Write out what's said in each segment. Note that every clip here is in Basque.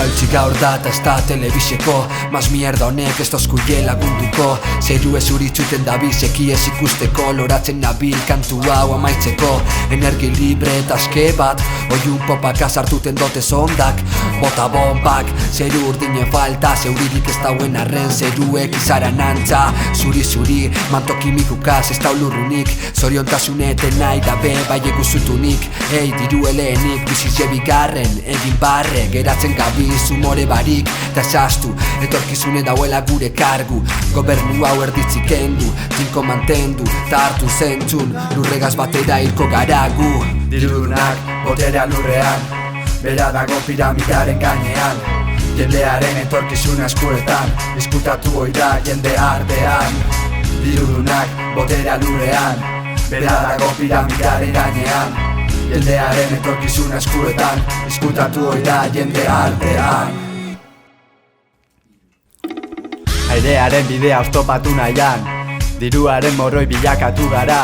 Irautzi gaur da eta ez da telebiseko Mas mierda honek ez tozkuie lagunduko Zeru ez uritzuten dabiz ekiez ikusteko Loratzen nabil kantu hau amaitzeko Energi libre eta aske bat Oiun popak azartuten dote zondak Bota bombak, zeru urdinen falta Zeuririk ez dauen arren zeruek izaran antza Zuri-zuri, mantokimikukaz ez da ulurrunik Zoriontasuneten nahi dabe bai eguzutunik Ei diru eleenik, bizitze bigarren, egin barre Geratzen gabiz humore barik, eta esaztu Etorkizune dauela gure kargu Gobernu hau erditzik kendu, tinko mantendu Ta hartu zentzun, lurregaz batera hilko garagu Dirudunak, boterea lurrean Bera dago piramidaren gainean Jendearen etorkizuna eskuetan Izkutatu oida jende artean Dirudunak, boterea lurrean Bera dago piramidaren gainean Jendearen etorkizuna eskuetan Izkutatu oida jende artean Airearen bidea oztopatu nahian Diruaren morroi bilakatu gara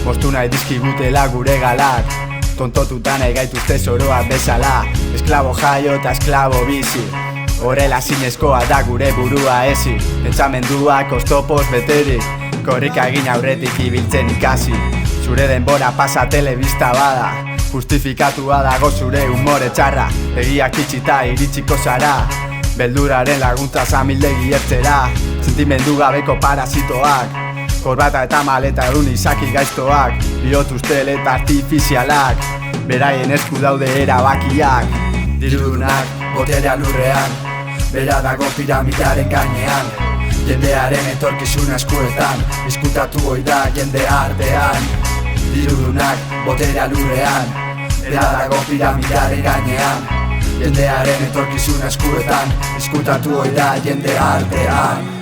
Moztu nahi dizkigutela gure galak Tontotutan egaituzte zoroa bezala Esklabo jaio eta esklabo bizi Horrela zinezkoa da gure burua ezi Pentsamenduak oztopoz beterik Korrika egin aurretik ibiltzen ikasi Zure denbora pasa telebista bada Justifikatua dago zure humore txarra Egiak itxita iritsiko zara Belduraren laguntza zamildegi ertzera Sentimendu gabeko parasitoak Korbata eta maleta erun izaki gaiztoak Biotuztel eta artifizialak Beraien esku daude erabakiak Dirudunak, boterea lurrean Bera dago piramidaren gainean Jendearen etorkizuna eskuetan Izkutatu oida jende artean Dirudunak, boterea lurrean Bera dago piramidaren gainean Jendearen etorkizuna eskuetan Izkutatu oida jende artean